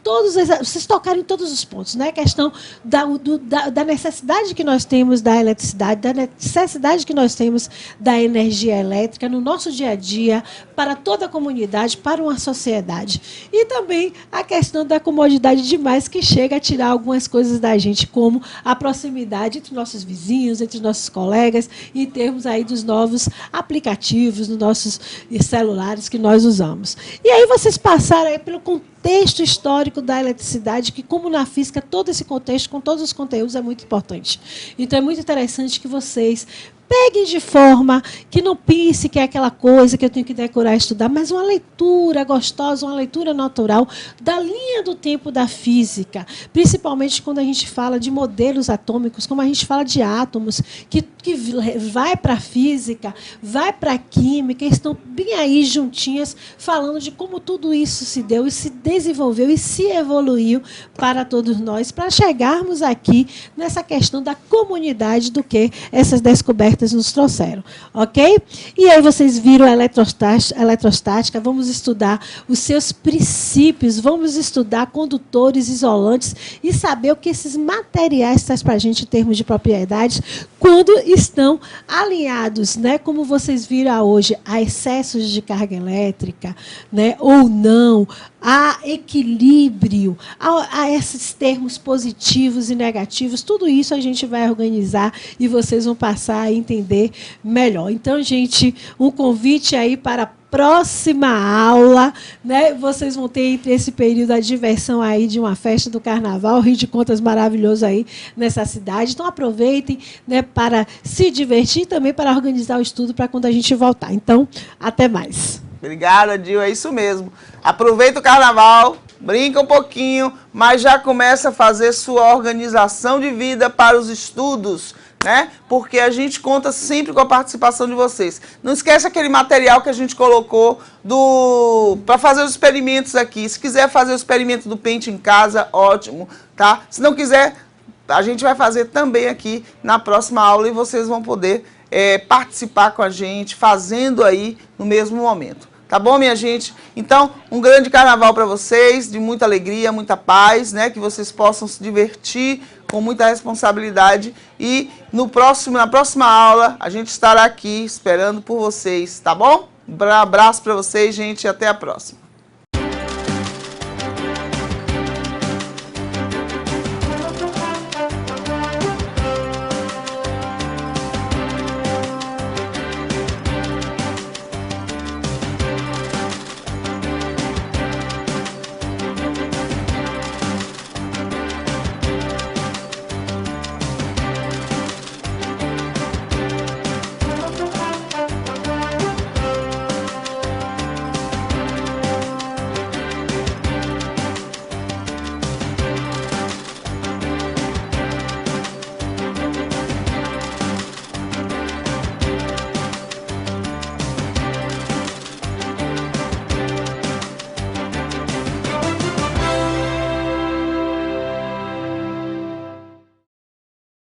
Speaker 2: vocês tocaram em todos os pontos, né? A questão da necessidade que nós temos da eletricidade, da necessidade que nós temos da energia elétrica no nosso dia a dia, para toda a comunidade, para uma sociedade. E também a questão da comodidade demais, que chega a tirar algumas coisas da gente, como a proximidade entre nossos vizinhos, entre nossos colegas, em termos aí dos novos aplicativos, nos nossos celulares que nós usamos. E aí vocês passaram aí pelo contexto histórico da eletricidade, que, como na física, todo esse contexto, com todos os conteúdos, é muito importante. Então, é muito interessante que vocês peguem de forma que não pense que é aquela coisa que eu tenho que decorar e estudar, mas uma leitura gostosa, uma leitura natural da linha do tempo da física, principalmente quando a gente fala de modelos atômicos, como a gente fala de átomos, que vai para a física, vai para a química, estão bem aí juntinhas, falando de como tudo isso se deu e se desenvolveu e se evoluiu para todos nós, para chegarmos aqui nessa questão da comunidade do que essas descobertas nos trouxeram, ok? E aí vocês viram a eletrostática, vamos estudar os seus princípios, vamos estudar condutores, isolantes e saber o que esses materiais trazem para a gente em termos de propriedades quando estão alinhados, né? Como vocês viram hoje, a excessos de carga elétrica, né? Ou não, a equilíbrio, a esses termos positivos e negativos, tudo isso a gente vai organizar e vocês vão passar a entender melhor. Então, gente, um convite aí para a próxima aula, né? Vocês vão ter, entre esse período, a diversão aí de uma festa do carnaval, Rio de Contas maravilhoso aí nessa cidade. Então, aproveitem, né, para se divertir e também para organizar o estudo para quando a gente voltar. Então, até mais.
Speaker 1: Obrigada, Dil, é isso mesmo. Aproveita o carnaval, brinca um pouquinho, mas já começa a fazer sua organização de vida para os estudos. né? Porque a gente conta sempre com a participação de vocês. Não esquece aquele material que a gente colocou para fazer os experimentos aqui. Se quiser fazer o experimento do pente em casa, ótimo, tá? Se não quiser, a gente vai fazer também aqui na próxima aula e vocês vão poder participar com a gente, fazendo aí no mesmo momento. Tá bom, minha gente? Então, um grande carnaval para vocês, de muita alegria, muita paz, né? Que vocês possam se divertir com muita responsabilidade. E na próxima aula, a gente estará aqui esperando por vocês, tá bom? Um abraço para vocês, gente, e até a próxima.